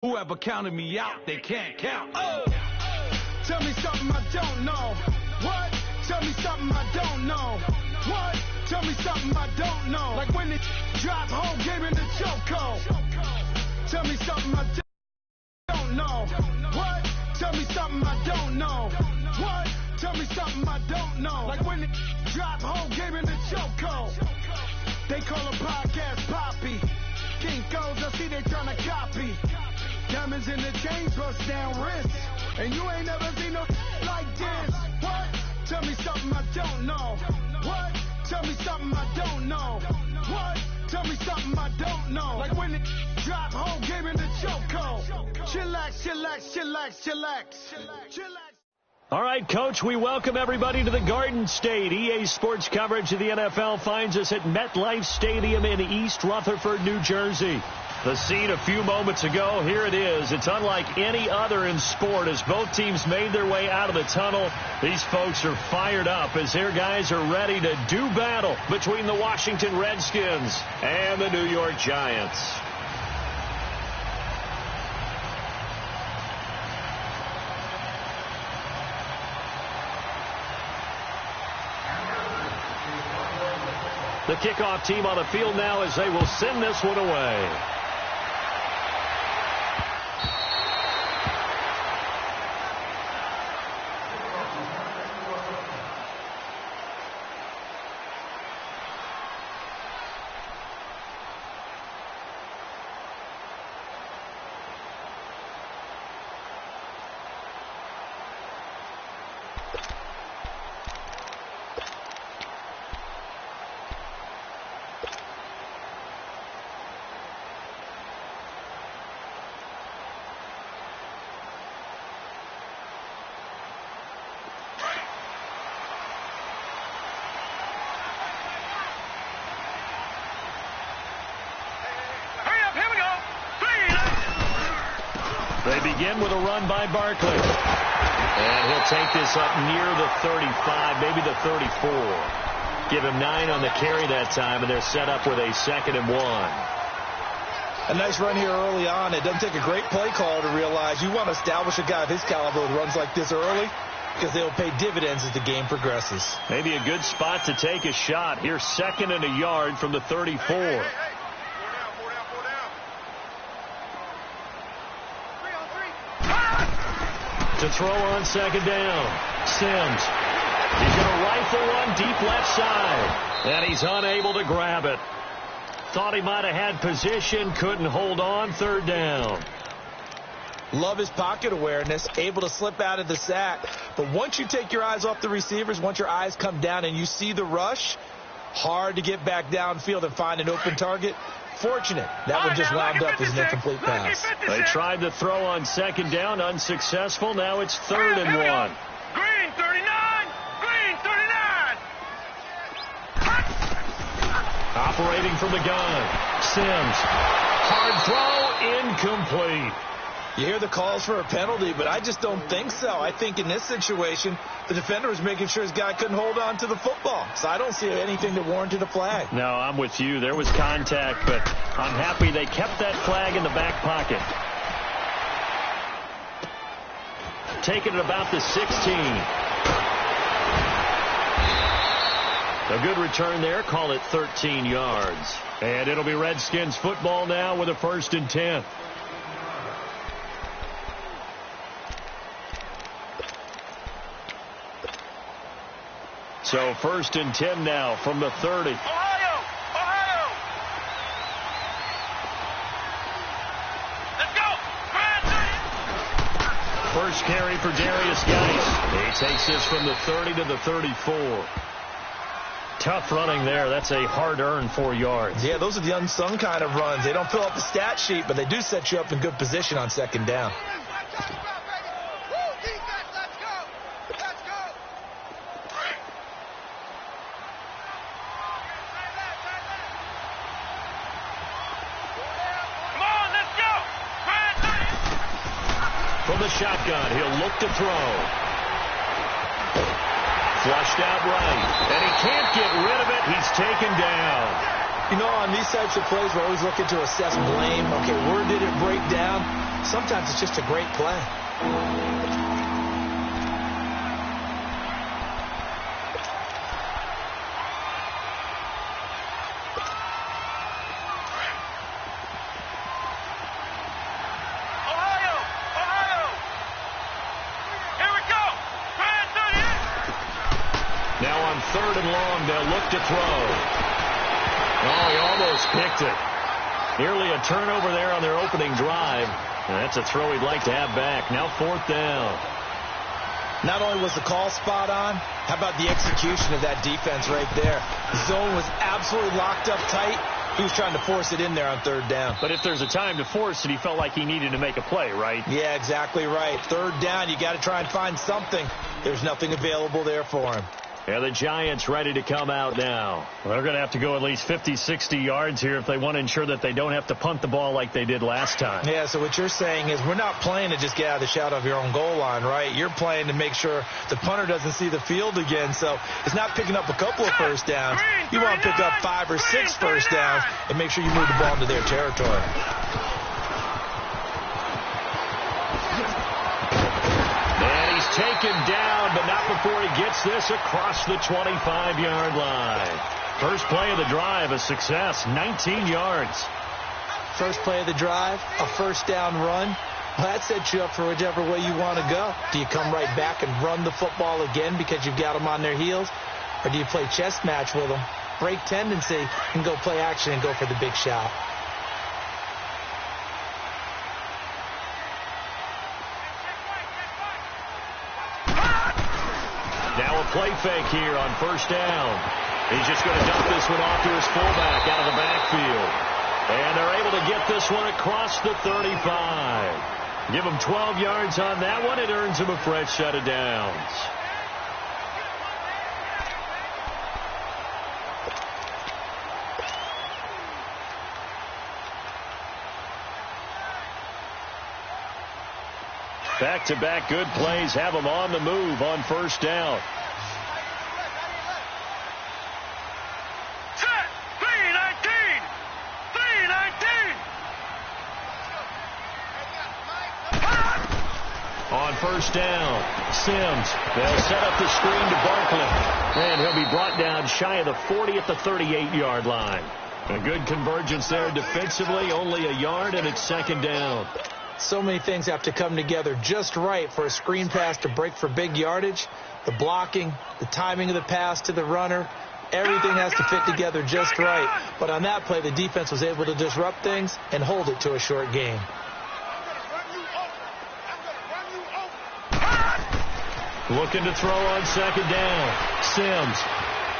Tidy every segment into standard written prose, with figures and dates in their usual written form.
Whoever counted me out, they can't count. Oh, tell me something I don't know. What? Tell me something I don't know. What? Tell me something I don't know. Like when it drop home, game in the chokehold. Tell me something I don't know. What? Tell me something I don't know. What? Tell me something I don't know. Like when it drop home, game in the chokehold. They call a podcast Poppy. Kinkos, I see they tryna copy. Diamonds in the chains, bust down wrists. And you ain't never seen no like this. What? Tell me something I don't know. What? Tell me something I don't know. What? Tell me something I don't know. Like when it drop home, game in the chokehold. Chillax, chillax, chillax, chillax. Chillax. All right, Coach, we welcome everybody to the Garden State. EA Sports coverage of the NFL finds us at MetLife Stadium in East Rutherford, New Jersey. The scene a few moments ago, here it is. It's unlike any other in sport as both teams made their way out of the tunnel. These folks are fired up as their guys are ready to do battle between the Washington Redskins and the New York Giants. The kickoff team on the field now as they will send this one away. They begin with a run by Barkley. And he'll take this up near the 35, maybe the 34. Give him 9 on the carry that time, and they're set up with a 2nd and 1. A nice run here early on. It doesn't take a great play call to realize you want to establish a guy of his caliber with runs like this early because they'll pay dividends as the game progresses. Maybe a good spot to take a shot. Here's 2nd and a yard from the 34. To throw on 2nd down. Sims. He's going to rifle one deep left side. And he's unable to grab it. Thought he might have had position. Couldn't hold on. 3rd down. Love his pocket awareness. Able to slip out of the sack. But once you take your eyes off the receivers, once your eyes come down and you see the rush, hard to get back downfield and find an open target. Fortunate. That one just wound up as an incomplete pass. They tried to throw on 2nd down. Unsuccessful. Now it's 3rd and 1. Green 39. Green 39. Operating from the gun. Sims. Hard throw. Incomplete. You hear the calls for a penalty, but I just don't think so. I think in this situation, the defender was making sure his guy couldn't hold on to the football. So I don't see anything that warranted a flag. No, I'm with you. There was contact, but I'm happy they kept that flag in the back pocket. Taking it about the 16. A good return there. Call it 13 yards. And it'll be Redskins football now with a 1st and 10. So 1st and 10 now from the 30. Ohio! Ohio! Let's go! First carry for Darius Geis. He takes this from the 30 to the 34. Tough running there. That's a hard-earned 4 yards. Yeah, those are the unsung kind of runs. They don't fill up the stat sheet, but they do set you up in good position on 2nd down. From the shotgun, he'll look to throw. Flushed out right, and he can't get rid of it. He's taken down. You know, on these types of plays, we're always looking to assess blame. Okay, where did it break down? Sometimes it's just a great play. Third and long, they'll look to throw. Oh, he almost picked it. Nearly a turnover there on their opening drive. And that's a throw he'd like to have back. Now fourth down. Not only was the call spot on, how about the execution of that defense right there? The zone was absolutely locked up tight. He was trying to force it in there on third down. But if there's a time to force it, he felt like he needed to make a play, right? Yeah, exactly right. Third down, you got to try and find something. There's nothing available there for him. Yeah, the Giants ready to come out now. Well, they're going to have to go at least 50, 60 yards here if they want to ensure that they don't have to punt the ball like they did last time. Yeah, so what you're saying is we're not playing to just get out of the shadow of your own goal line, right? You're playing to make sure the punter doesn't see the field again. So it's not picking up a couple of first downs. You want to pick up 5 or 6 first downs and make sure you move the ball into their territory. Taken down, but not before he gets this across the 25-yard line. First play of the drive, a success, 19 yards. First play of the drive, a first down run. Well, that sets you up for whichever way you want to go. Do you come right back and run the football again because you've got them on their heels? Or do you play chess match with them, break tendency, and go play action and go for the big shot? Now a play fake here on first down. He's just going to dump this one off to his fullback out of the backfield. And they're able to get this one across the 35. Give him 12 yards on that one. It earns him a fresh set of downs. Back-to-back good plays have them on the move on first down. Set! 319! 319! On first down, Sims. They'll set up the screen to Barkley. And he'll be brought down shy of the 40 at the 38-yard line. A good convergence there defensively, only a yard, and it's second down. So many things have to come together just right for a screen pass to break for big yardage. The blocking, the timing of the pass to the runner, everything has to fit together just right. But on that play, the defense was able to disrupt things and hold it to a short gain. Looking to throw on second down. Sims.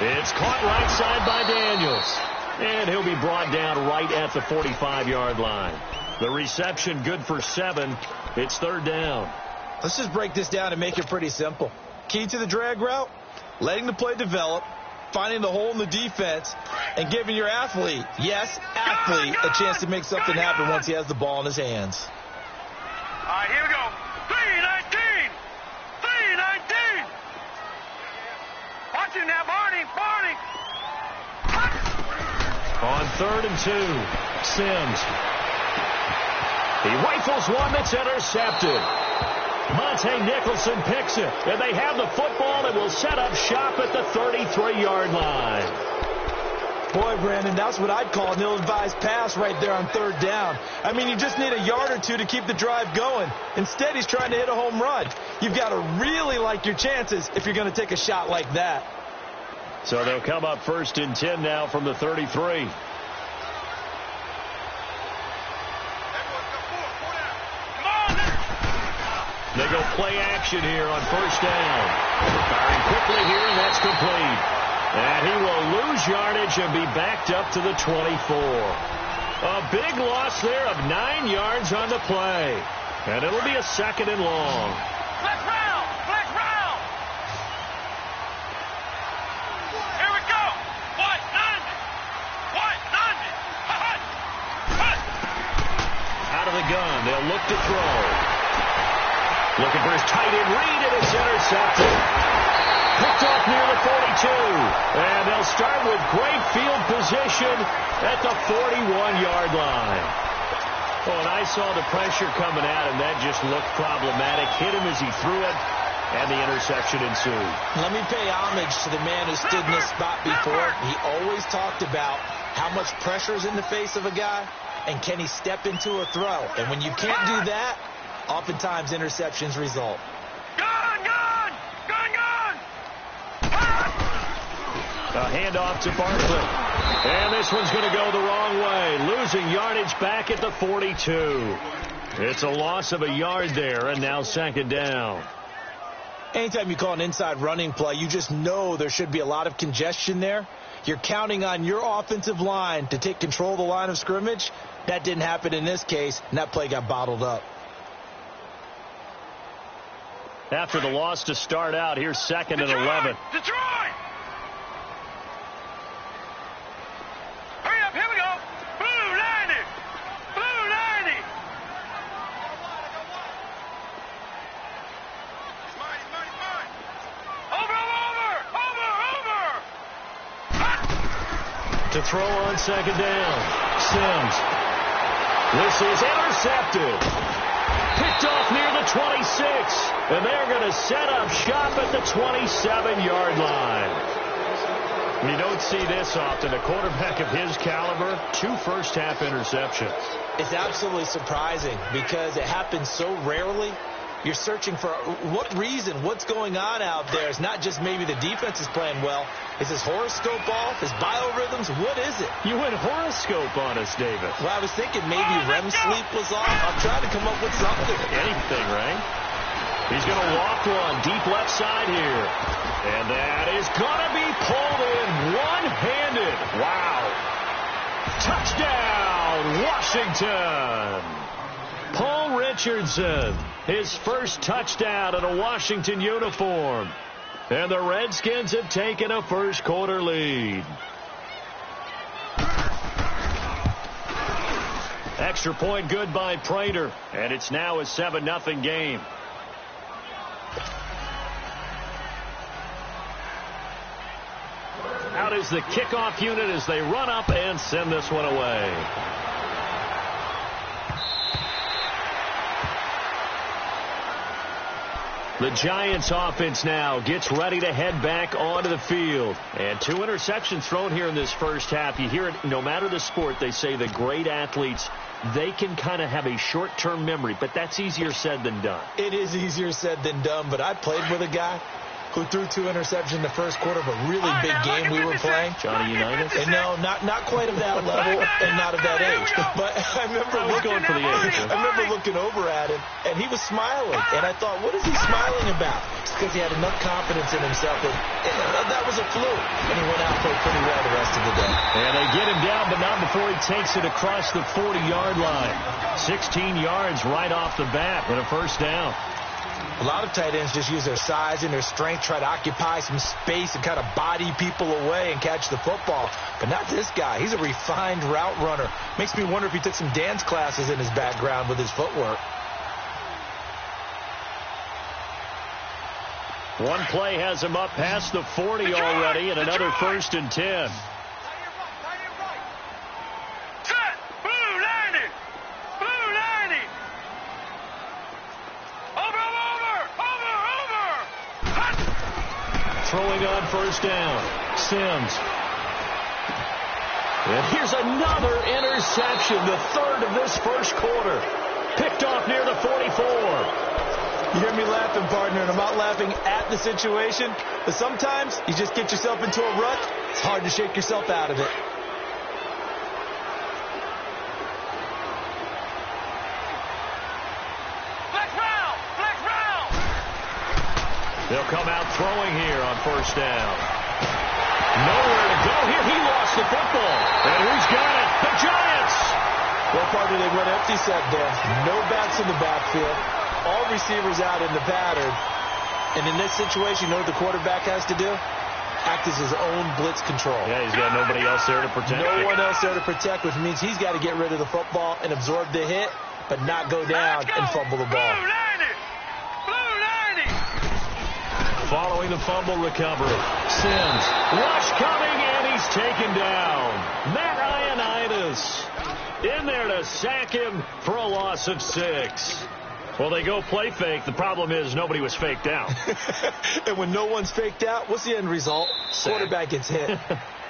It's caught right side by Daniels. And he'll be brought down right at the 45-yard line. The reception good for 7. It's third down. Let's just break this down and make it pretty simple. Key to the drag route, letting the play develop, finding the hole in the defense, and giving your athlete, yes, athlete, a chance to make something happen once he has the ball in his hands. All right, here we go. 319! 319! Watch him now, Barney! Barney! On 3rd and 2, Sims. He rifles one that's intercepted. Monte Nicholson picks it. And they have the football and will set up shop at the 33-yard line. Boy, Brandon, that's what I'd call an ill-advised pass right there on third down. I mean, you just need a yard or two to keep the drive going. Instead, he's trying to hit a home run. You've got to really like your chances if you're going to take a shot like that. So they'll come up 1st and 10 now from the 33. They go play action here on first down. Firing quickly here, and that's complete. And he will lose yardage and be backed up to the 24. A big loss there of 9 yards on the play. And it'll be a 2nd and long. Let's round! Let's round! Here we go! What? 90! What? 90! Hut! Hut! Out of the gun, they'll look to throw. Looking for his tight end read, and it's intercepted. Picked off near the 42. And they'll start with great field position at the 41-yard line. Oh, and I saw the pressure coming at him. That just looked problematic. Hit him as he threw it, and the interception ensued. Let me pay homage to the man who stood in this spot before. He always talked about how much pressure is in the face of a guy, and can he step into a throw. And when you can't do that, oftentimes interceptions result. Gun, gun! Gun, gun! A handoff to Barkley. And this one's going to go the wrong way. Losing yardage back at the 42. It's a loss of a yard there, and now second down. Anytime you call an inside running play, you just know there should be a lot of congestion there. You're counting on your offensive line to take control of the line of scrimmage. That didn't happen in this case, and that play got bottled up. After the loss to start out, here's second and 11. Detroit! Hurry up, here we go. Blue 90! Blue 90! Over! To throw on second down. Sims. This is intercepted. Picked off near the 26. And they're going to set up shop at the 27-yard line. You don't see this often. A quarterback of his caliber, 2 first-half interceptions. It's absolutely surprising because it happens so rarely. You're searching for what reason, what's going on out there. It's not just maybe the defense is playing well. Is his horoscope off? His biorhythms? What is it? You went horoscope on us, David. Well, I was thinking maybe REM sleep was off. I'm trying to come up with something. Anything, right? He's going to walk one deep left side here. And that is going to be pulled in one-handed. Wow. Touchdown, Washington. Paul Richardson, his first touchdown in a Washington uniform. And the Redskins have taken a first-quarter lead. Extra point good by Prater. And it's now a 7-0 game. Out is the kickoff unit as they run up and send this one away. The Giants offense now gets ready to head back onto the field. And 2 interceptions thrown here in this first half. You hear it no matter the sport. They say the great athletes, they can kind of have a short-term memory. But that's easier said than done. It is easier said than done. But I played with a guy who threw 2 interceptions in the first quarter of a really big game we were playing. Johnny Unitas? And no, not quite of that level and not of that age. But I remember going for the age. I remember looking over at him, and he was smiling. And I thought, what is he smiling about? It's because he had enough confidence in himself that that was a fluke. And he went out and played pretty well the rest of the day. And they get him down, but not before he takes it across the 40-yard line. 16 yards right off the bat and a first down. A lot of tight ends just use their size and their strength, try to occupy some space and kind of body people away and catch the football. But not this guy. He's a refined route runner. Makes me wonder if he took some dance classes in his background with his footwork. One play has him up past the 40 already, and another 1st and 10. Throwing on first down. Sims. And here's another interception, the 3rd of this first quarter. Picked off near the 44. You hear me laughing, partner, and I'm not laughing at the situation, but sometimes you just get yourself into a rut. It's hard to shake yourself out of it. They'll come out throwing here on first down. Nowhere to go here. He lost the football. And who's got it? The Giants. Well, partner, they went empty set there. No backs in the backfield. All receivers out in the pattern. And in this situation, you know what the quarterback has to do? Act as his own blitz control. Yeah, he's got nobody else there to protect. No one else there to protect, which means he's got to get rid of the football and absorb the hit, but not go down and fumble the ball. Following the fumble recovery. Sims. Rush coming, and he's taken down. Matt Ioannidis. in there to sack him for a loss of 6. Well, they go play fake. The problem is nobody was faked out. And when no one's faked out, what's the end result? Quarterback gets hit.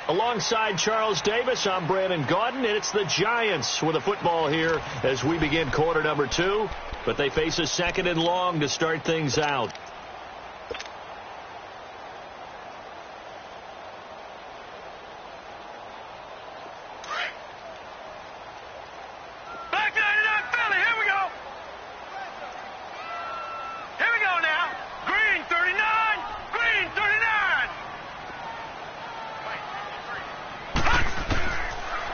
Alongside Charles Davis, I'm Brandon Gaudin, and it's the Giants with a football here as we begin quarter number 2. But they face a 2nd and long to start things out.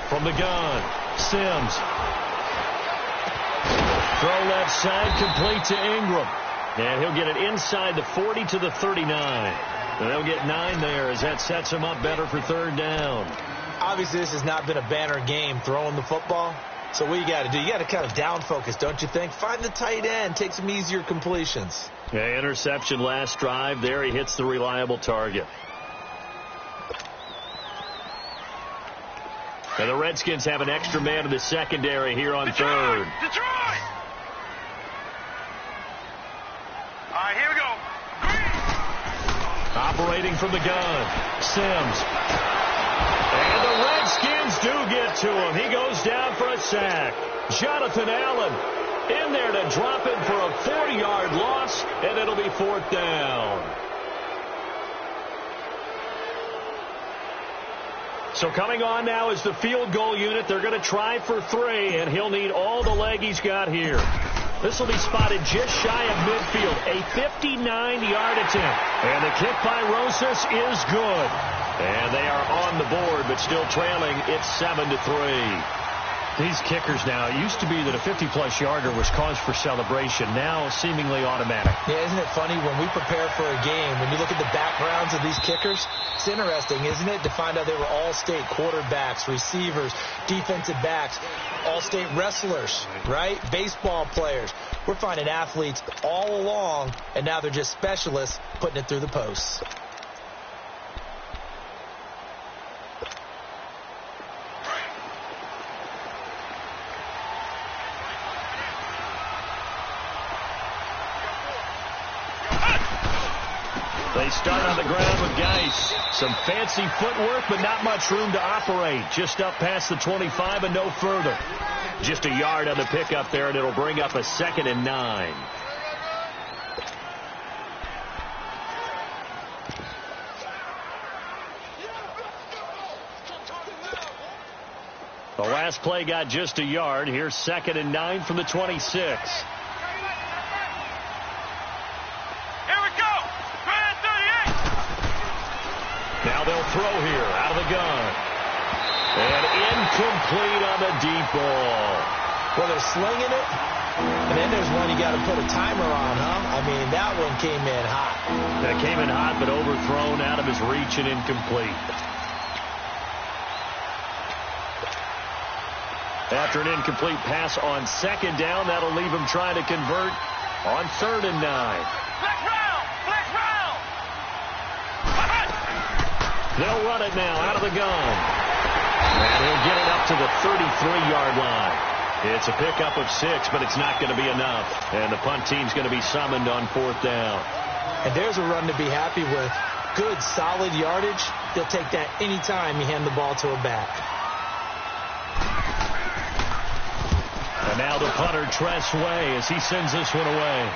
From the gun, Sims. Throw left side, complete to Ingram. And he'll get it inside the 40 to the 39. And they'll get 9 there as that sets him up better for 3rd down. Obviously, this has not been a banner game throwing the football. So what you got to do, you got to kind of down focus, don't you think? Find the tight end, take some easier completions. Yeah, interception last drive. There he hits the reliable target. And the Redskins have an extra man in the secondary here on 3rd. Detroit! All right, here we go. Operating from the gun, Sims. And the Redskins do get to him. He goes down for a sack. Jonathan Allen in there to drop him for a 40-yard loss, and it'll be 4th down. So coming on now is the field goal unit. They're going to try for 3, and he'll need all the leg he's got here. This will be spotted just shy of midfield. A 59-yard attempt. And the kick by Rosas is good. And they are on the board, but still trailing. It's 7-3. These kickers now, it used to be that a 50-plus yarder was cause for celebration. Now seemingly automatic. Yeah, isn't it funny when we prepare for a game, when you look at the backgrounds of these kickers, it's interesting, isn't it, to find out they were all-state quarterbacks, receivers, defensive backs, all-state wrestlers, right? Baseball players. We're finding athletes all along, and now they're just specialists putting it through the posts. They start on the ground with Geis. Some fancy footwork, but not much room to operate. Just up past the 25 and no further. Just a yard on the pickup there, and it'll bring up a 2nd and 9. The last play got just a yard. Here's 2nd and 9 from the 26. Now they'll throw here out of the gun. And incomplete on the deep ball. Well, they're slinging it. And then there's one you got to put a timer on, huh? I mean, that one came in hot. That came in hot, but overthrown out of his reach and incomplete. After an incomplete pass on 2nd down, that'll leave him trying to convert on 3rd and 9. Flex round! Flex round! They'll run it now out of the gun. And he'll get it up to the 33-yard line. It's a pickup of 6, but it's not going to be enough. And the punt team's going to be summoned on 4th down. And there's a run to be happy with. Good, solid yardage. They'll take that any time you hand the ball to a back. And now the punter, Tress Way, as he sends this one away.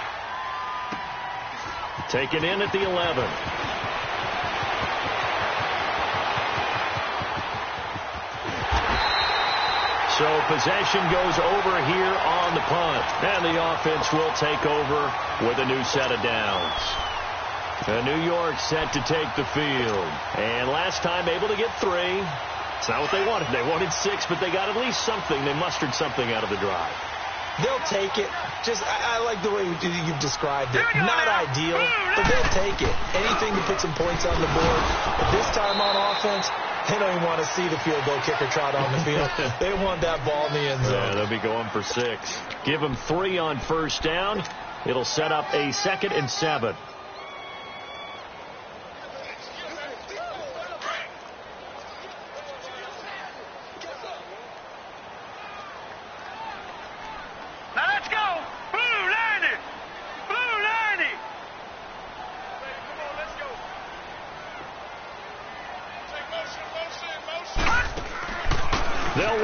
Taken in at the 11. So possession goes over here on the punt. And the offense will take over with a new set of downs. New York set to take the field. And last time able to get 3. It's not what they wanted. They wanted 6, but they got at least something. They mustered something out of the drive. They'll take it. Just, I like the way you've described it. Not ideal, but they'll take it. Anything to put some points on the board. But this time on offense, they don't even want to see the field goal kicker trot on the field. They want that ball in the end zone. Yeah, they'll be going for 6. Give them 3 on 1st down. It'll set up a 2nd and 7.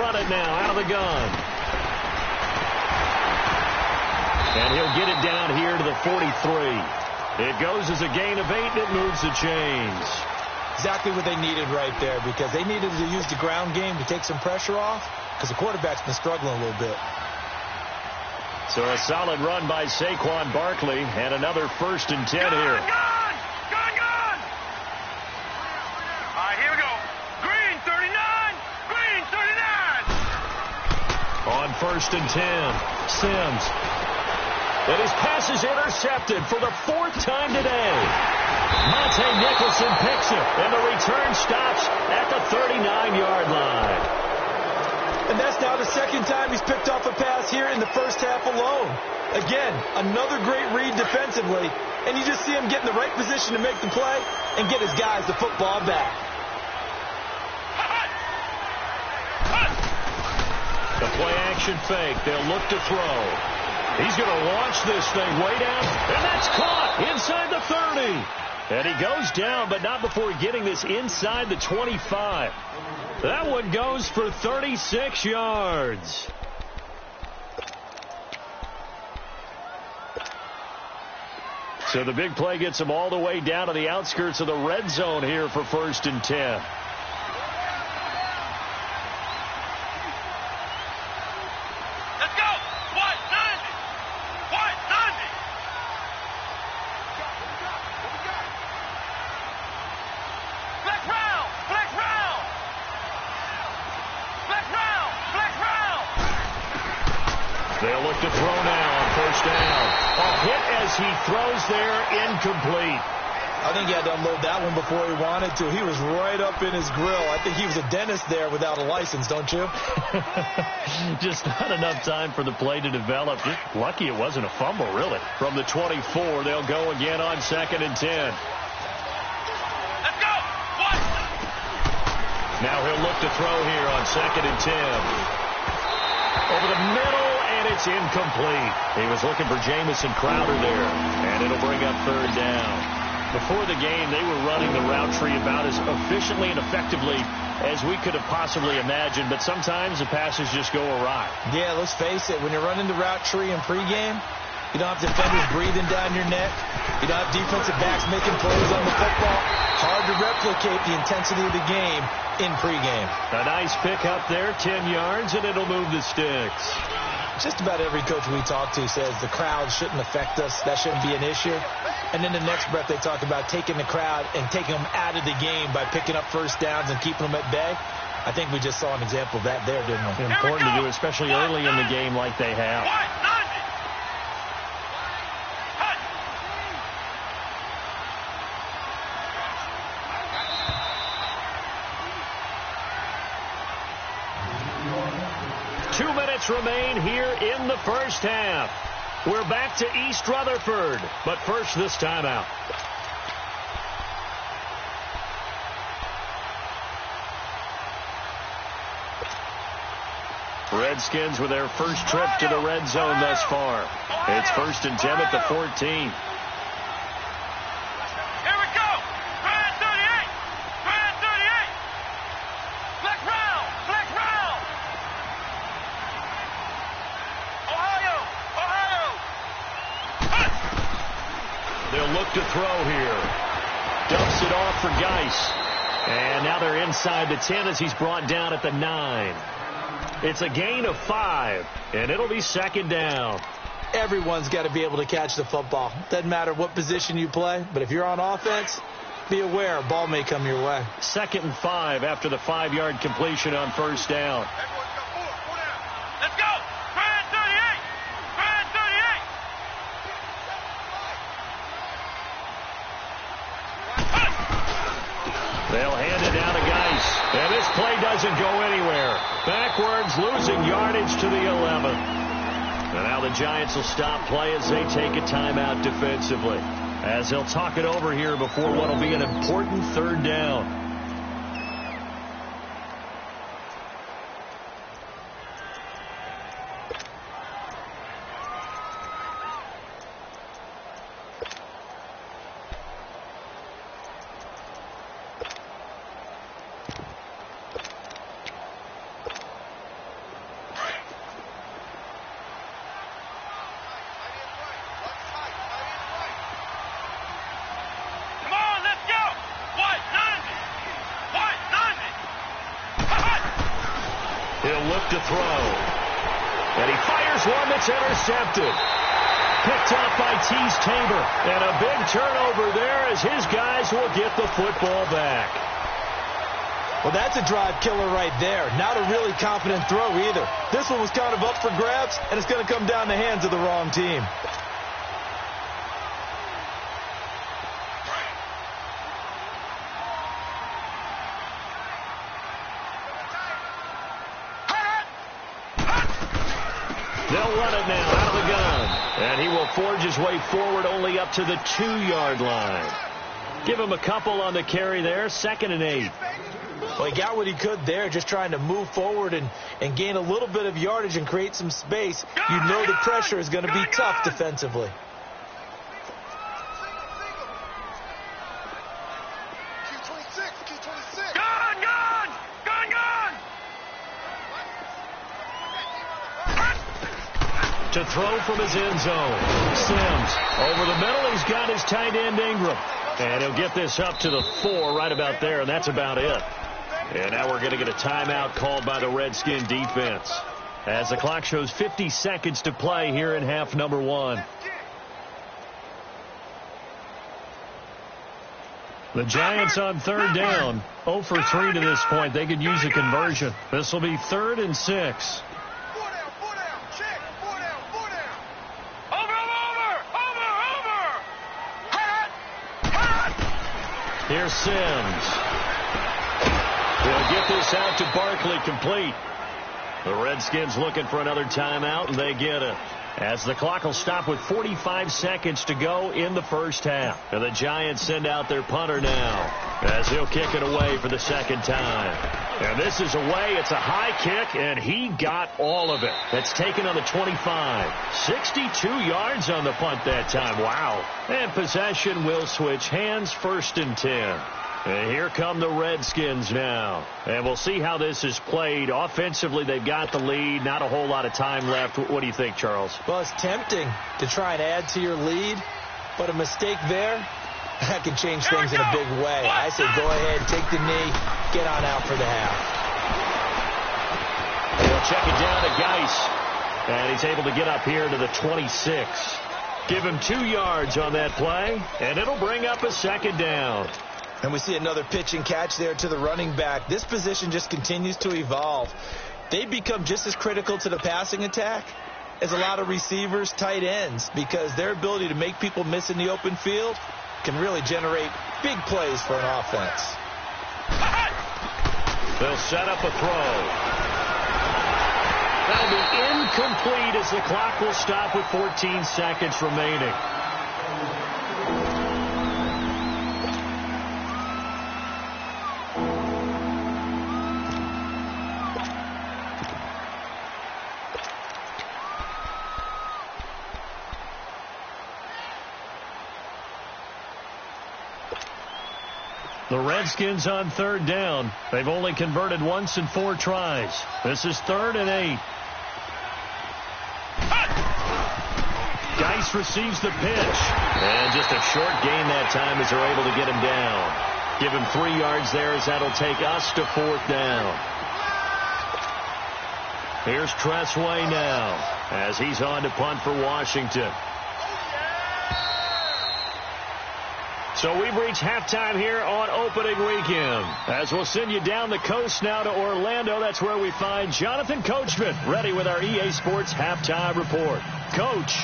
run it now out of the gun. And he'll get it down here to the 43. It goes as a gain of 8, and it moves the chains. Exactly what they needed right there, because they needed to use the ground game to take some pressure off, because the quarterback's been struggling a little bit. So a solid run by Saquon Barkley, and another 1st and 10 here. Gone! All right, here we go. Green 39, Green 39. On 1st and 10, Sims. And his pass is intercepted for the 4th time today. Monte Nicholson picks it, and the return stops at the 39-yard line. And that's now the 2nd time he's picked off a pass here in the first half alone. Again, another great read defensively, and you just see him get in the right position to make the play and get his guys the football back. The play-action fake. They'll look to throw. He's going to launch this thing way down, and that's caught inside the 30. And he goes down, but not before getting this inside the 25. That one goes for 36 yards. So the big play gets him all the way down to the outskirts of the red zone here for 1st and 10. They'll look to throw now on 1st down. A hit as he throws there, incomplete. I think he had to unload that one before he wanted to. He was right up in his grill. I think he was a dentist there without a license, don't you? Just not enough time for the play to develop. Just lucky it wasn't a fumble, really. From the 24, they'll go again on 2nd and 10. Let's go! What? Now he'll look to throw here on 2nd and 10. Over the middle, and it's incomplete. He was looking for Jamison Crowder there, and it'll bring up 3rd down. Before the game, they were running the route tree about as efficiently and effectively as we could have possibly imagined, but sometimes the passes just go awry. Yeah, let's face it. When you're running the route tree in pregame, you don't have defenders breathing down your neck. You don't have defensive backs making plays on the football. Hard to replicate the intensity of the game in pregame. A nice pickup there, 10 yards, and it'll move the sticks. Just about every coach we talk to says the crowd shouldn't affect us. That shouldn't be an issue. And then the next breath they talk about taking the crowd and taking them out of the game by picking up 1st downs and keeping them at bay. I think we just saw an example of that there, didn't we? Important to do, especially early in the game like they have. 2 minutes remain here in the first half. We're back to East Rutherford, but first this timeout. Redskins with their first trip to the red zone thus far. It's 1st and 10 at the 14. Look to throw here. Dumps it off for Geis. And now they're inside the 10 as he's brought down at the 9. It's a gain of 5, and it'll be 2nd down. Everyone's got to be able to catch the football. Doesn't matter what position you play, but if you're on offense, be aware a ball may come your way. 2nd and 5 after the 5-yard completion on 1st down. Let's go! Brand 38! Brand 38! They'll hand it down to Geis. And this play doesn't go anywhere. Backwards, losing yardage to the 11. And now the Giants will stop play as they take a timeout defensively, as they'll talk it over here before what will be an important 3rd down. to throw. And he fires one that's intercepted. Picked up by Tease Tabor. And a big turnover there as his guys will get the football back. Well, that's a drive killer right there. Not a really confident throw either. This one was kind of up for grabs, and it's going to come down the hands of the wrong team. They'll run it now out of the gun. And he will forge his way forward only up to the 2-yard line. Give him a couple on the carry there. 2nd and 8. Well, he got what he could there, just trying to move forward and gain a little bit of yardage and create some space. You know the pressure is going to be tough defensively. To throw from his end zone. Sims over the middle. He's got his tight end Ingram. And he'll get this up to the 4 right about there, and that's about it. And now we're going to get a timeout called by the Redskin defense as the clock shows 50 seconds to play here in half number 1. The Giants on 3rd down. 0 for 3 to this point. They could use a conversion. This will be 3rd and 6. Here's Sims. He'll get this out to Barkley, complete. The Redskins looking for another timeout, and they get it. As the clock will stop with 45 seconds to go in the first half. And the Giants send out their punter now as he'll kick it away for the 2nd time. And this is away. It's a high kick, and he got all of it. That's taken on the 25. 62 yards on the punt that time. Wow. And possession will switch hands. 1st and 10. And here come the Redskins now. And we'll see how this is played. Offensively, they've got the lead. Not a whole lot of time left. What do you think, Charles? Well, it's tempting to try and add to your lead, but a mistake there, that can change things in a big way. I say go ahead, take the knee, get on out for the half. They'll check it down to Geis. And he's able to get up here to the 26. Give him 2 yards on that play, and it'll bring up a 2nd down. And we see another pitch and catch there to the running back. This position just continues to evolve. They become just as critical to the passing attack as a lot of receivers, tight ends, because their ability to make people miss in the open field can really generate big plays for an offense. They'll set up a throw. That'll be incomplete as the clock will stop with 14 seconds remaining. The Redskins on 3rd down. They've only converted once in 4 tries. This is 3rd and 8. Geis receives the pitch. And just a short gain that time as they're able to get him down. Give him 3 yards there as that'll take us to 4th down. Here's Tressway now as he's on to punt for Washington. So we've reached halftime here on opening weekend. As we'll send you down the coast now to Orlando. That's where we find Jonathan Coachman ready with our EA Sports halftime report. Coach.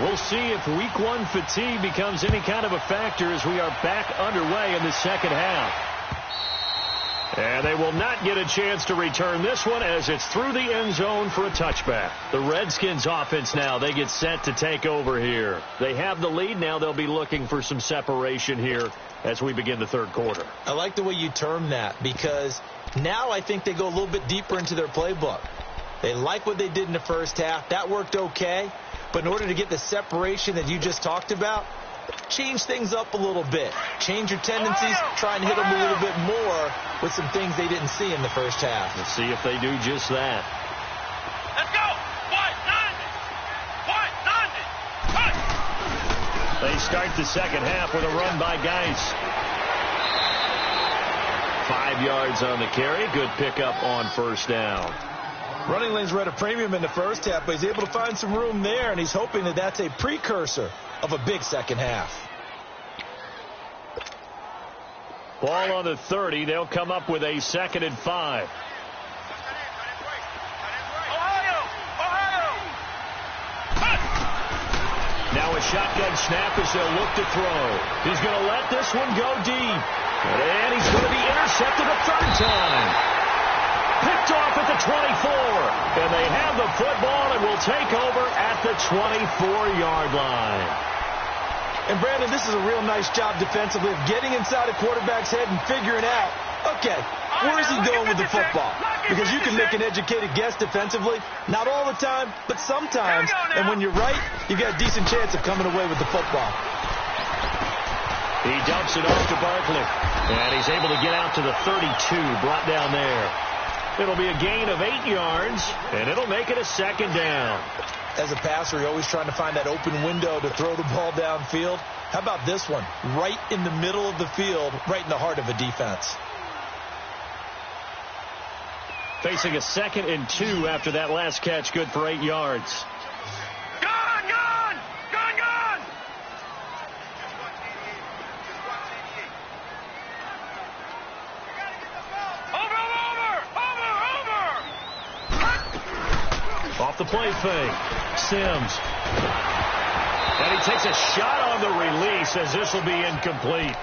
We'll see if week 1 fatigue becomes any kind of a factor as we are back underway in the 2nd half. And they will not get a chance to return this one as it's through the end zone for a touchback. The Redskins offense now, they get set to take over here. They have the lead. Now they'll be looking for some separation here as we begin the 3rd quarter. I like the way you term that because now I think they go a little bit deeper into their playbook. They like what they did in the first half. That worked okay. But in order to get the separation that you just talked about, change things up a little bit. Change your tendencies. Try and hit them a little bit more with some things they didn't see in the first half. Let's see if they do just that. Let's go. White, 90. They start the 2nd half with a run by Geis. 5 yards on the carry. Good pickup on first down. Running lanes were at a premium in the first half, but he's able to find some room there, and he's hoping that that's a precursor of a big second half. Ball on the 30. They'll come up with a 2nd and 5. Now a shotgun snap as they'll look to throw. He's going to let this one go deep. And he's going to be intercepted a 3rd time. Picked off at the 24. And they have the football and will take over at the 24-yard line. And, Brandon, this is a real nice job defensively of getting inside a quarterback's head and figuring out, okay, where is he going with the football? Because you can make an educated guess defensively. Not all the time, but sometimes. And when you're right, you've got a decent chance of coming away with the football. He dumps it off to Barkley. And he's able to get out to the 32, brought down there. It'll be a gain of 8 yards, and it'll make it a 2nd down. As a passer, you're always trying to find that open window to throw the ball downfield. How about this one? Right in the middle of the field, right in the heart of a defense. Facing a 2nd and 2 after that last catch, good for 8 yards. Gone, gone! Gone, gone! Over! Off the play fake. Sims. And he takes a shot on the release as this will be incomplete.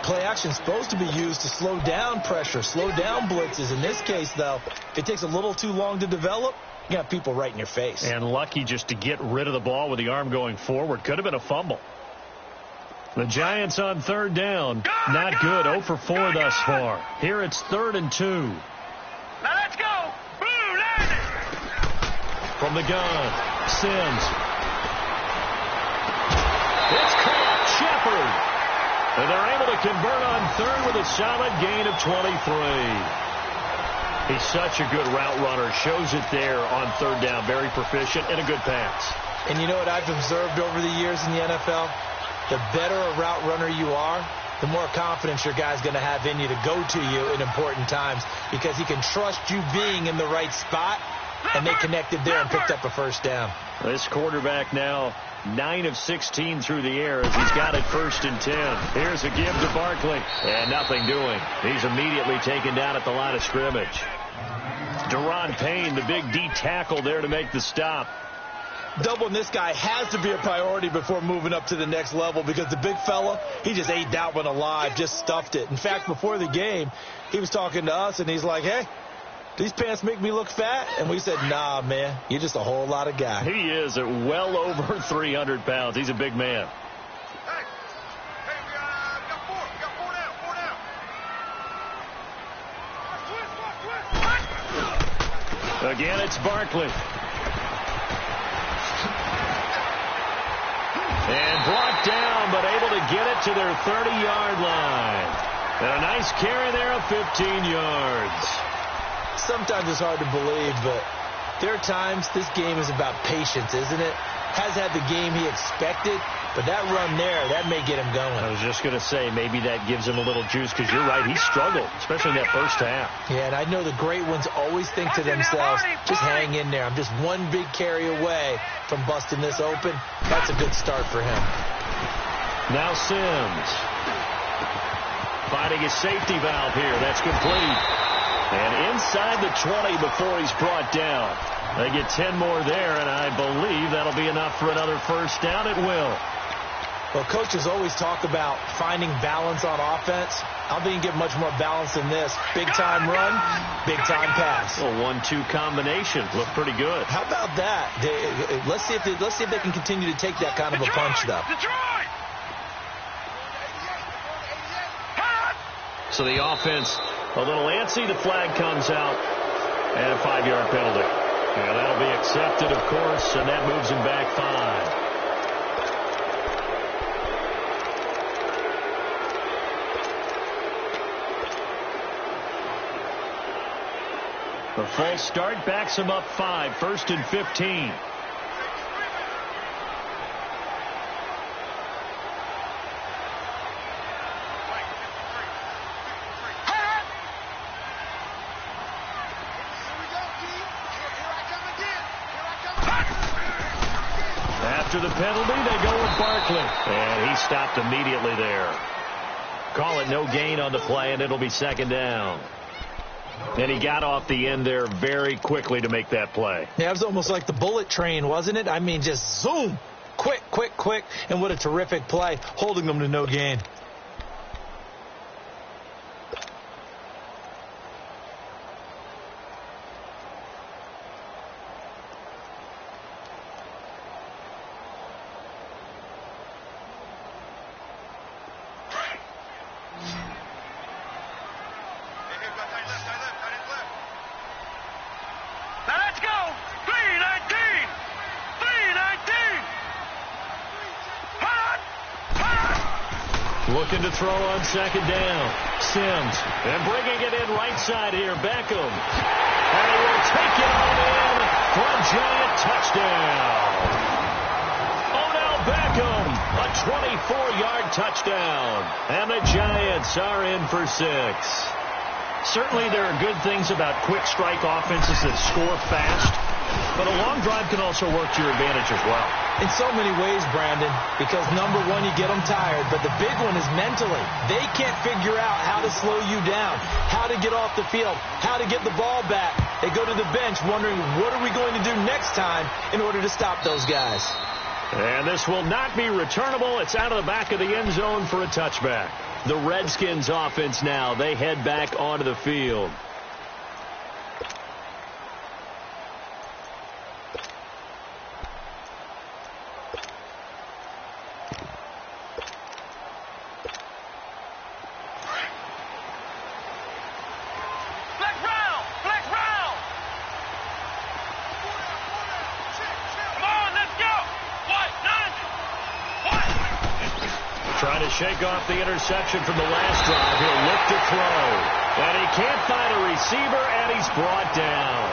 Play action is supposed to be used to slow down pressure, slow down blitzes. In this case, though, if it takes a little too long to develop, you got people right in your face. And lucky just to get rid of the ball with the arm going forward. Could have been a fumble. The Giants on 3rd down. Not good. 0 for 4 thus far. Here it's 3rd and 2. Now let's go! Blue, land it! From the gun, Sims. It's caught. Shepard. And they're able to convert on 3rd with a solid gain of 23. He's such a good route runner. Shows it there on 3rd down. Very proficient and a good pass. And you know what I've observed over the years in the NFL? The better a route runner you are, the more confidence your guy's going to have in you to go to you in important times because he can trust you being in the right spot, and they connected there and picked up a 1st down. This quarterback now 9 of 16 through the air as he's got it 1st and 10. Here's a give to Barkley. And nothing doing. He's immediately taken down at the line of scrimmage. Deron Payne, the big D tackle there to make the stop. Doubling this guy has to be a priority before moving up to the next level because the big fella, he just ate that one alive, just stuffed it. In fact, before the game, he was talking to us, and he's like, hey, these pants make me look fat? And we said, nah, man, you're just a whole lot of guy. He is at well over 300 pounds. He's a big man. Hey, we got four down. Twist. Again, it's Barkley. And brought down, but able to get it to their 30-yard line. And a nice carry there of 15 yards. Sometimes it's hard to believe, but there are times this game is about patience, isn't it? Has had the game he expected, but that run there, that may get him going. I was just going to say, maybe that gives him a little juice, because you're right, he struggled, especially in that first half. Yeah, and I know the great ones always think to themselves, just hang in there. I'm just one big carry away from busting this open. That's a good start for him. Now Sims. Finding his safety valve here. That's complete. And inside the 20 before he's brought down. They get 10 more there, and I believe that'll be enough for another 1st down. It will. Well, coaches always talk about finding balance on offense. I don't think you can get much more balance than this. Big-time run, big-time pass. A 1-2 combination. Looked pretty good. How about that? Let's see if they can continue to take that kind of a punch, though. So the offense a little antsy. The flag comes out, and a 5-yard penalty. And that'll be accepted, of course, and that moves him back 5. The false start backs him up 5, 1st and 15. After the penalty, they go with Barkley. And he stopped immediately there. Call it no gain on the play, and it'll be second down. And he got off the end there very quickly to make that play. Yeah, it was almost like the bullet train, wasn't it? I mean, just zoom. Quick, quick, quick. And what a terrific play, holding them to no gain. Looking to throw on second down. Sims. And bringing it in right side here. Beckham. And he will take it on in for a Giant touchdown. Odell Beckham. A 24-yard touchdown. And the Giants are in for 6. Certainly there are good things about quick strike offenses that score fast. But a long drive can also work to your advantage as well. In so many ways, Brandon, because number one, you get them tired, but the big one is mentally. They can't figure out how to slow you down, how to get off the field, how to get the ball back. They go to the bench wondering, what are we going to do next time in order to stop those guys? And this will not be returnable. It's out of the back of the end zone for a touchback. The Redskins offense now, they head back onto the field. Trying to shake off the interception from the last drive. He'll look to throw. And he can't find a receiver, and he's brought down.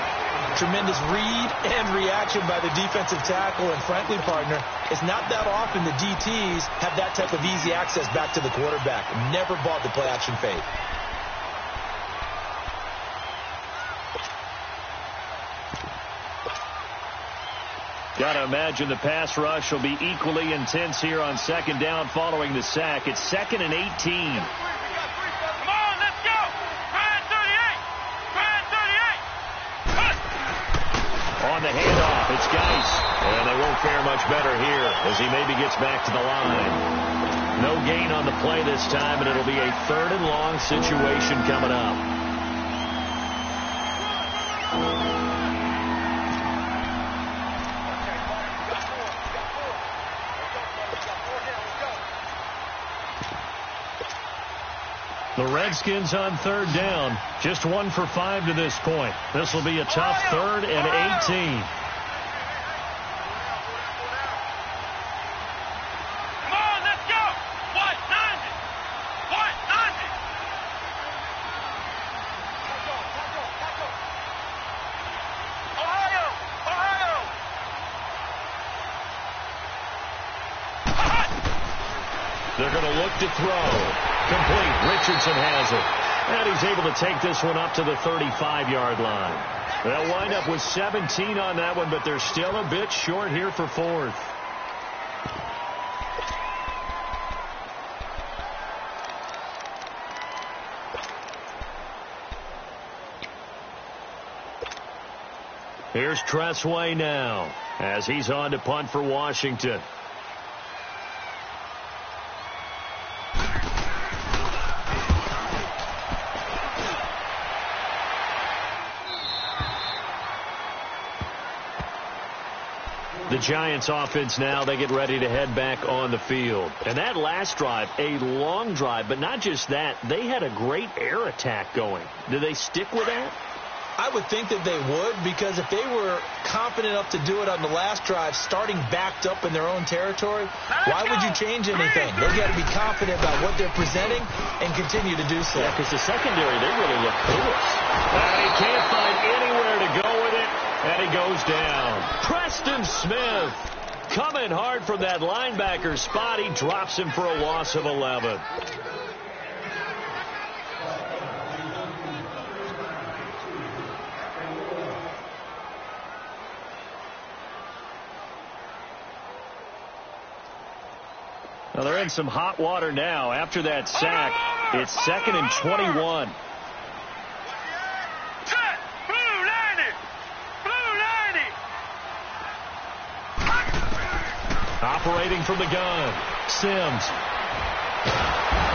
Tremendous read and reaction by the defensive tackle. And frankly, partner, it's not that often the DTs have that type of easy access back to the quarterback. Never bought the play-action fade. Got to imagine the pass rush will be equally intense here on second down following the sack. It's 2nd and 18. Come on, let's go. Brand 38. Brand 38. On the handoff, it's Geis. And they won't fare much better here as he maybe gets back to the line. No gain on the play this time, and it'll be a 3rd and long situation coming up. The Redskins on 3rd down. Just 1 for 5 to this point. This will be a tough 3rd and 18. Come on, let's go. What? 90. What? 90. Ohio. Ohio. They're going to look to throw. Complete. Richardson has it. And he's able to take this one up to the 35-yard line. They'll wind up with 17 on that one, but they're still a bit short here for 4th. Here's Tressway now as he's on to punt for Washington. The Giants offense now, they get ready to head back on the field. And that last drive, a long drive, but not just that, they had a great air attack going. Do they stick with that? I would think that they would, because if they were confident enough to do it on the last drive, starting backed up in their own territory, why would you change anything? They got to be confident about what they're presenting and continue to do so. Yeah, because the secondary, they really look clueless. He can't find anywhere to go with it, and he goes down. Preston Smith coming hard from that linebacker spot. He drops him for a loss of 11. Well, they're in some hot water now. After that sack, it's 2nd and 21. Operating from the gun, Sims.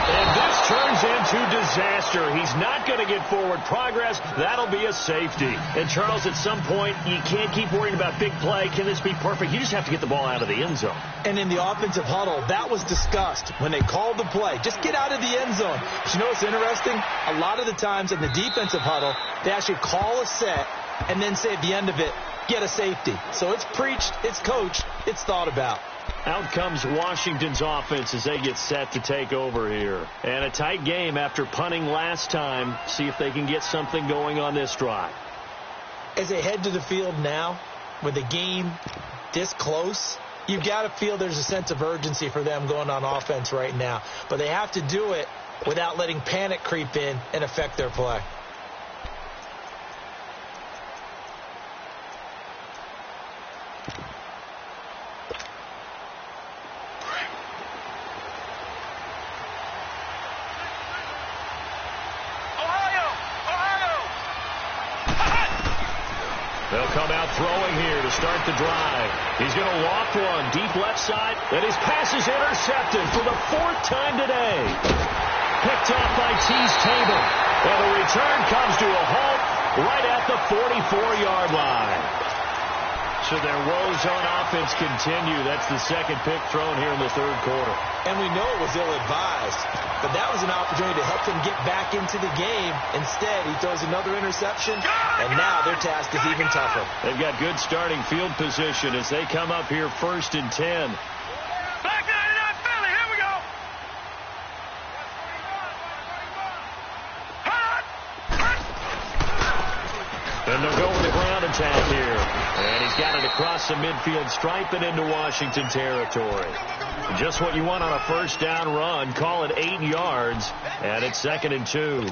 And this turns into disaster. He's not going to get forward progress. That'll be a safety. And, Charles, at some point, you can't keep worrying about big play. Can this be perfect? You just have to get the ball out of the end zone. And in the offensive huddle, that was discussed when they called the play. Just get out of the end zone. But you know what's interesting? A lot of the times in the defensive huddle, they actually call a set and then say at the end of it, get a safety. So it's preached, it's coached, it's thought about. Out comes Washington's offense as they get set to take over here. And a tight game after punting last time. See if they can get something going on this drive. As they head to the field now, with the game this close, you've got to feel there's a sense of urgency for them going on offense right now. But they have to do it without letting panic creep in and affect their play. They'll come out throwing here to start the drive. He's going to walk one deep left side, and his pass is intercepted for the 4th time today. Picked off by Tease Tabor. And the return comes to a halt right at the 44-yard line. So their woes on offense continue. That's the 2nd pick thrown here in the 3rd quarter. And we know it was ill-advised, but that was an opportunity to help them get back into the game. Instead, he throws another interception, and now their task is even tougher. They've got good starting field position as they come up here 1st and 10. Back 99 Philly, here we go. And they'll go with the ground attack here. And he's got it across the midfield stripe and into Washington territory. Just what you want on a 1st down run. Call it 8 yards. And it's 2nd and 2.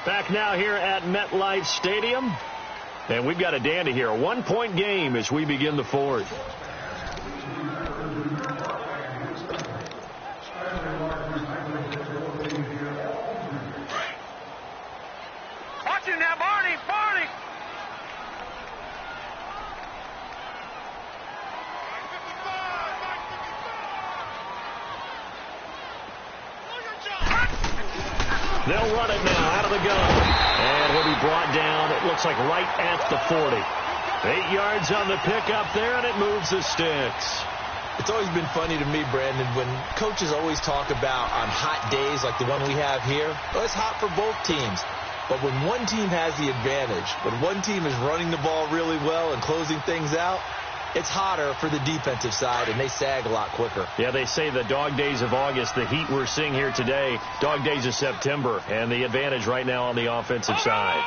Back now here at MetLife Stadium. And we've got a dandy here. A 1-point game as we begin the 4th. Watch him now, Barney. Barney. They'll run it now out of the gun. And he'll be brought down, it looks like right at the 40. 8 yards on the pickup there, and it moves the sticks. It's always been funny to me, Brandon, when coaches always talk about on hot days like the one we have here. Well, it's hot for both teams. But when one team has the advantage, when one team is running the ball really well and closing things out, it's hotter for the defensive side, and they sag a lot quicker. Yeah, they say the dog days of August, the heat we're seeing here today, dog days of September, and the advantage right now on the offensive side.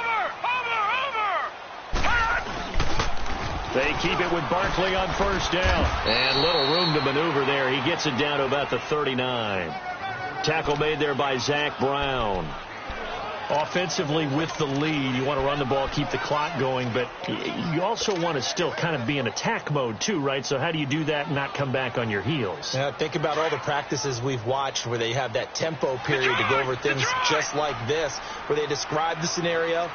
They keep it with Barkley on 1st down. And little room to maneuver there. He gets it down to about the 39. Tackle made there by Zach Brown. Offensively with the lead, you want to run the ball, keep the clock going, but you also want to still kind of be in attack mode too, right? So how do you do that and not come back on your heels? Yeah, think about all the practices we've watched where they have that tempo period to go over things just like this, where they describe the scenario,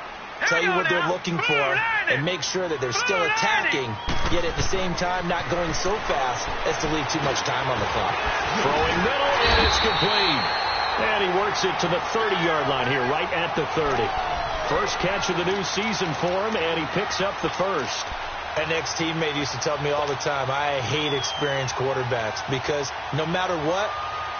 tell you what they're looking for, and make sure that they're still attacking, yet at the same time not going so fast as to leave too much time on the clock. Throwing middle, and it's complete. And he works it to the 30-yard line here, right at the 30. First catch of the new season for him, and he picks up the first. An ex-teammate used to tell me all the time, I hate experienced quarterbacks because no matter what,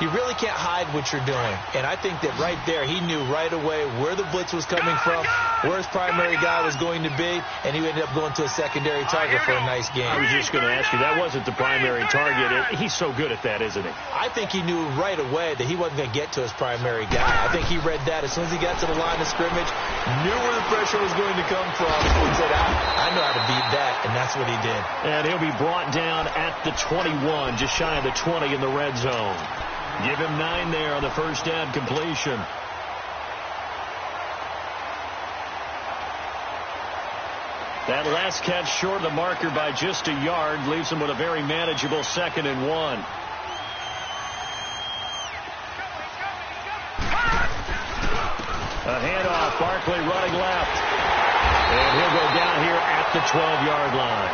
you really can't hide what you're doing. And I think that right there, he knew right away where the blitz was coming from, where his primary guy was going to be, and he ended up going to a secondary target for a nice game. I was just going to ask you, that wasn't the primary target. He's so good at that, isn't he? I think he knew right away that he wasn't going to get to his primary guy. I think he read that as soon as he got to the line of scrimmage, knew where the pressure was going to come from, and said, I know how to beat that, and that's what he did. And he'll be brought down at the 21, just shy of the 20 in the red zone. Give him 9 there on the first down completion. That last catch short of the marker by just a yard leaves him with a very manageable 2nd and 1. A handoff, Barkley running left. And he'll go down here at the 12-yard line.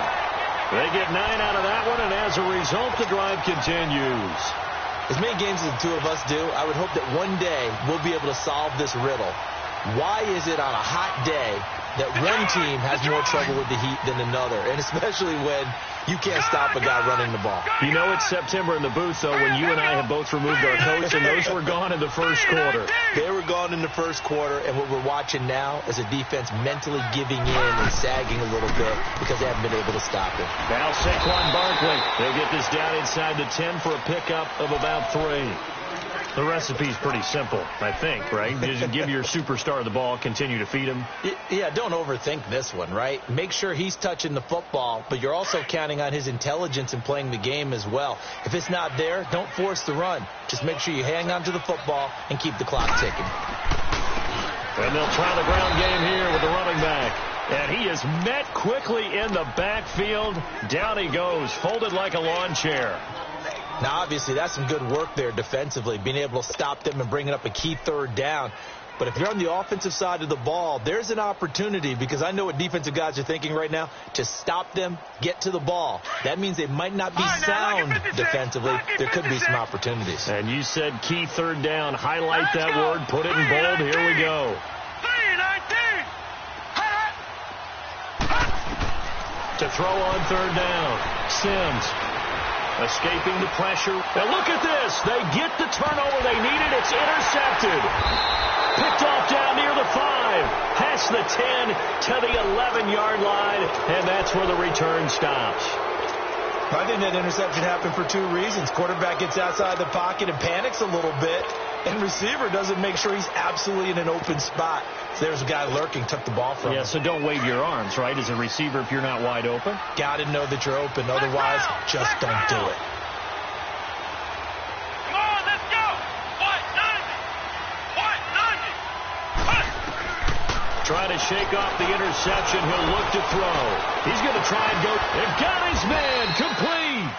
They get 9 out of that one, and as a result, the drive continues. As many games as the two of us do, I would hope that one day we'll be able to solve this riddle. Why is it on a hot day that one team has more trouble with the heat than another, and especially when you can't stop a guy running the ball? You know it's September in the booth, though, when you and I have both removed our coats, and those were gone in the first quarter. They were gone in the first quarter, and what we're watching now is a defense mentally giving in and sagging a little bit because they haven't been able to stop it. Now Saquon Barkley. They'll get this down inside the 10 for a pickup of about 3. The recipe's pretty simple, I think, right? Just give your superstar the ball, continue to feed him. Yeah, don't overthink this one, right? Make sure he's touching the football, but you're also counting on his intelligence in playing the game as well. If it's not there, don't force the run. Just make sure you hang on to the football and keep the clock ticking. And they'll try the ground game here with the running back. And he is met quickly in the backfield. Down he goes, folded like a lawn chair. Now, obviously, that's some good work there defensively, being able to stop them and bringing up a key 3rd down. But if you're on the offensive side of the ball, there's an opportunity, because I know what defensive guys are thinking right now, to stop them, get to the ball. That means they might not be sound defensively. There could be some opportunities. And you said key 3rd down. Highlight that word. Put it in bold. Here we go. 3-19. To throw on 3rd down. Sims. Escaping the pressure. And look at this. They get the turnover they needed. It's intercepted. Picked off down near the 5. Past the 10 to the 11-yard line. And that's where the return stops. I think that interception happened for 2 reasons. Quarterback gets outside the pocket and panics a little bit. And receiver doesn't make sure he's absolutely in an open spot. So there's a guy lurking, took the ball from him. Yeah, so don't wave your arms, right, as a receiver if you're not wide open? Got to know that you're open. Otherwise, just don't do it. Come on, let's go. 1-90. Trying to shake off the interception. He'll look to throw. He's going to try and go. They've got his man. Complete.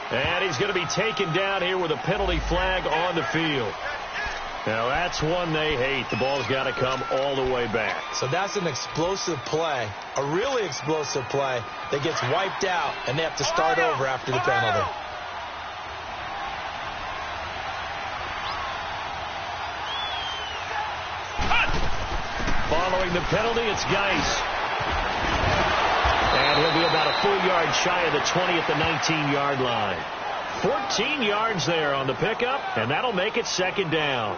And he's going to be taken down here with a penalty flag on the field. Now, that's one they hate. The ball's got to come all the way back. So that's an explosive play, a really explosive play that gets wiped out, and they have to start over after the penalty. Following the penalty, it's Geis. And he'll be about a full yard shy of the 20 at the 19-yard line. 14 yards there on the pickup, and that'll make it 2nd down.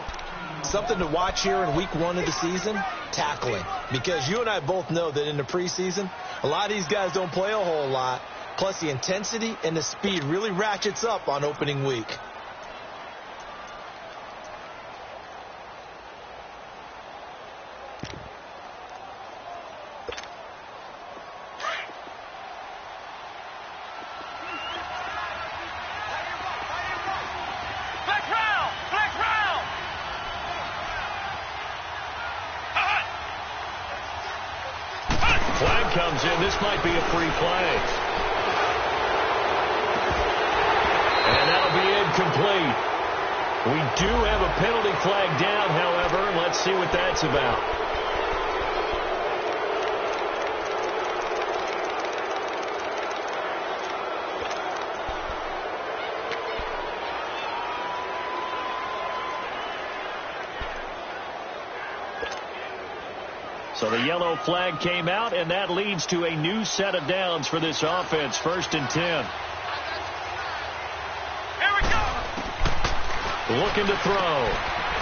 Something to watch here in week 1 of the season, tackling. Because you and I both know that in the preseason, a lot of these guys don't play a whole lot. Plus, the intensity and the speed really ratchets up on opening week. Flag comes in. This might be a free play. And that'll be incomplete. We do have a penalty flag down, however. Let's see what that's about. So the yellow flag came out, and that leads to a new set of downs for this offense. 1st and 10. Here we go. looking to throw.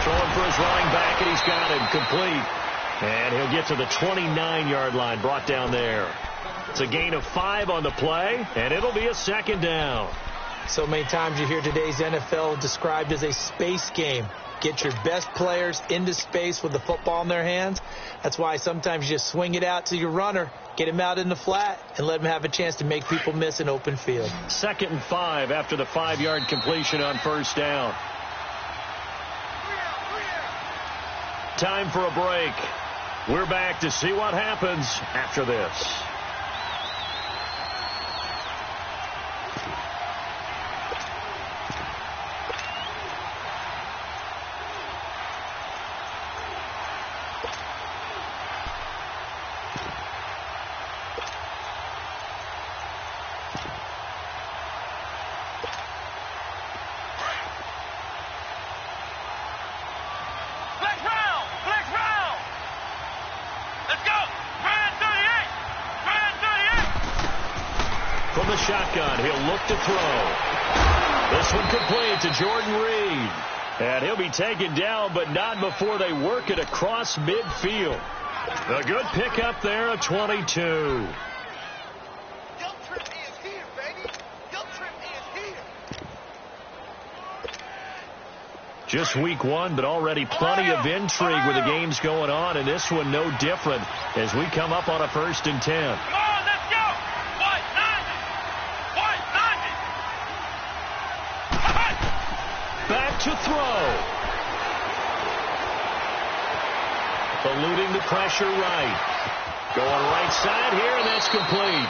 Throwing for his running back, and he's got him complete. And he'll get to the 29-yard line, brought down there. It's a gain of 5 on the play, and it'll be a second down. So many times you hear today's NFL described as a space game. Get your best players into space with the football in their hands. That's why sometimes you just swing it out to your runner, get him out in the flat, and let him have a chance to make people miss an open field. 2nd and 5 after the 5-yard completion on first down. Time for a break. We're back to see what happens after this. From the shotgun, he'll look to throw. This one complete to Jordan Reed. And he'll be taken down, but not before they work it across midfield. A good pickup there, a 22. Just week 1, but already plenty of intrigue with the games going on, and this one no different as we come up on a 1st and 10. Back to throw. Eluding the pressure right. Going right side here, and that's complete.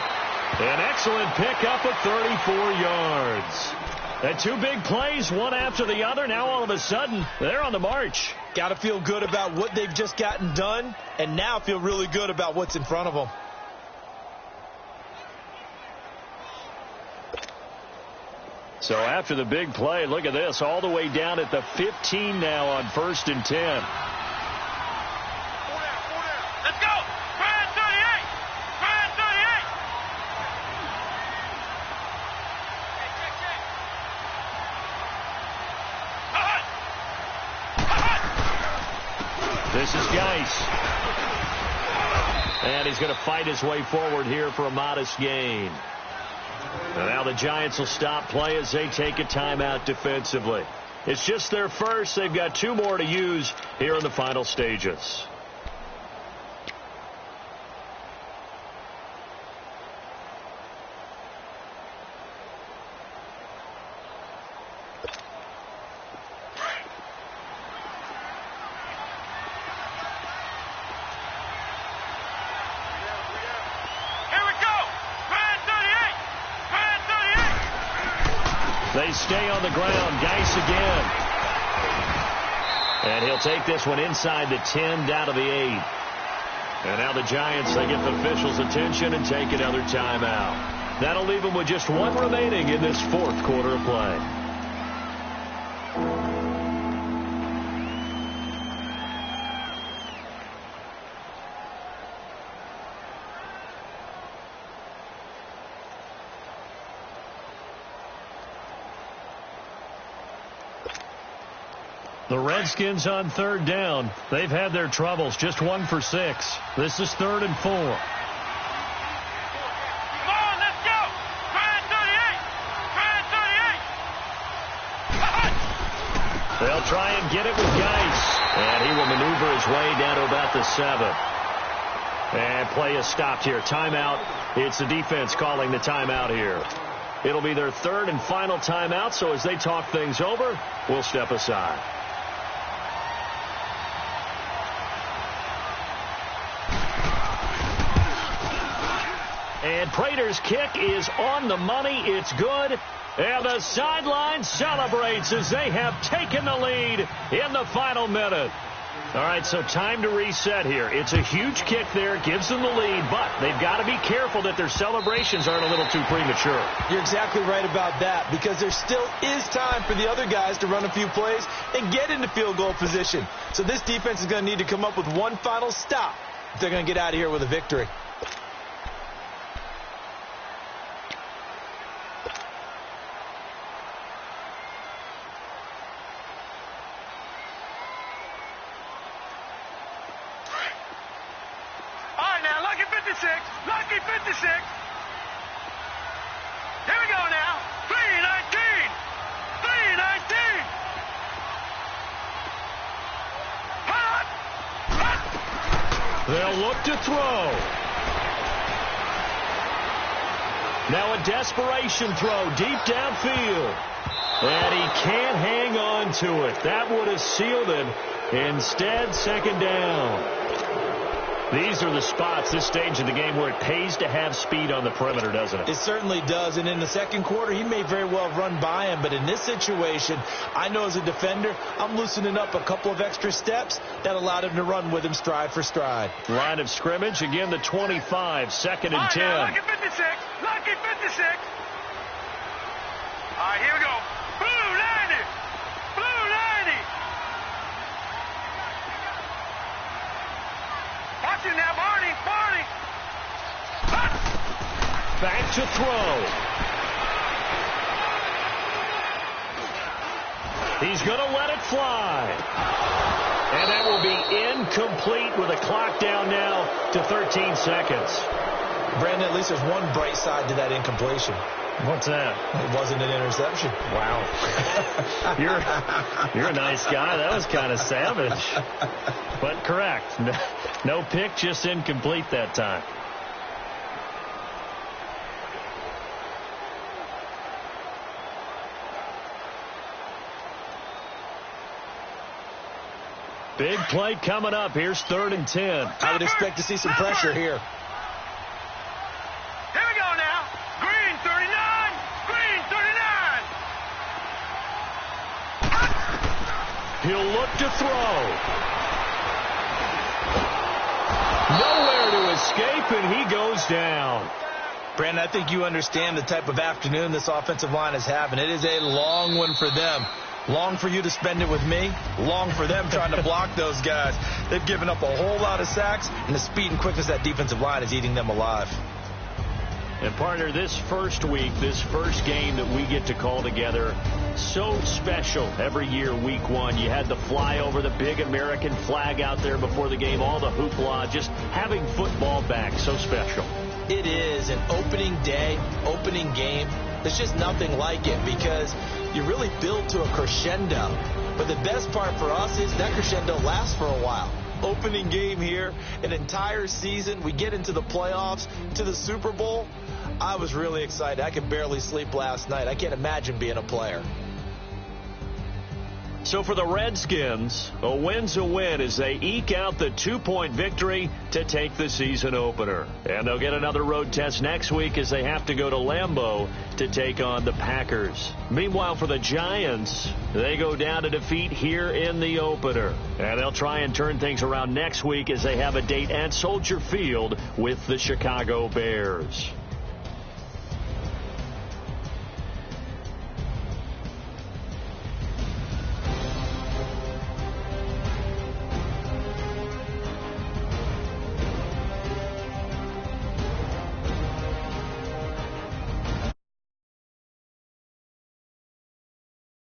An excellent pickup of 34 yards. And 2 big plays, one after the other. Now all of a sudden, they're on the march. Got to feel good about what they've just gotten done, and now feel really good about what's in front of them. So after the big play, look at this, all the way down at the 15 now on 1st and 10. Let's go! Brian 38! Brian 38! This is Geis. And he's going to fight his way forward here for a modest gain. And now the Giants will stop play as they take a timeout defensively. It's just their first. They've got 2 more to use here in the final stages. They stay on the ground. Geis again. And he'll take this one inside the 10, down to the 8. And now the Giants, they get the officials' attention and take another timeout. That'll leave them with just 1 remaining in this 4th quarter of play. The Redskins on 3rd down. They've had their troubles. Just 1 for 6. This is 3rd and 4. Come on, let's go! Brian 38! Brian 38! They'll try and get it with Geis. And he will maneuver his way down to about the 7. And play is stopped here. Timeout. It's the defense calling the timeout here. It'll be their 3rd and final timeout, so as they talk things over, we'll step aside. And Prater's kick is on the money. It's good. And the sideline celebrates as they have taken the lead in the final minute. All right, so time to reset here. It's a huge kick there. Gives them the lead, but they've got to be careful that their celebrations aren't a little too premature. You're exactly right about that, because there still is time for the other guys to run a few plays and get into field goal position. So this defense is going to need to come up with one final stop if they're going to get out of here with a victory. 56. Lucky 56. Here we go now. 319. 319. They'll look to throw. Now a desperation throw deep downfield. And he can't hang on to it. That would have sealed it. Instead, second down. These are the spots, this stage of the game, where it pays to have speed on the perimeter, doesn't it? It certainly does. And in the second quarter, he may very well run by him. But in this situation, I know as a defender, I'm loosening up a couple of extra steps that allowed him to run with him stride for stride. Line of scrimmage, again the 25, second and 10. Lucky 56. Lucky 56. All right, here we go. Blue 90. Blue 90. Watch it now, Barney. Barney. Back to throw. He's going to let it fly. And that will be incomplete with a clock down now to 13 seconds. Brandon, at least there's one bright side to that incompletion. What's that? It wasn't an interception. Wow. You're a nice guy. That was kind of savage. But correct. No pick, just incomplete that time. Big play coming up. Here's 3rd and 10. I would expect to see some pressure here. Here we go now. Green 39. Green 39. He'll look to throw. Nowhere to escape, and he goes down. Brandon, I think you understand the type of afternoon this offensive line is having. It is a long one for them. Long for you to spend it with me. Long for them trying to block those guys. They've given up a whole lot of sacks, and the speed and quickness of that defensive line is eating them alive. And, partner, this first week, this first game that we get to call together, so special every year, week one. You had the flyover, the big American flag out there before the game, all the hoopla, just having football back, so special. It is an opening day, opening game. There's just nothing like it because you really build to a crescendo. But the best part for us is that crescendo lasts for a while. Opening game here, an entire season. We get into the playoffs, to the Super Bowl. I was really excited. I could barely sleep last night. I can't imagine being a player. So for the Redskins, a win's a win as they eke out the 2-point victory to take the season opener. And they'll get another road test next week as they have to go to Lambeau to take on the Packers. Meanwhile, for the Giants, they go down to defeat here in the opener. And they'll try and turn things around next week as they have a date at Soldier Field with the Chicago Bears.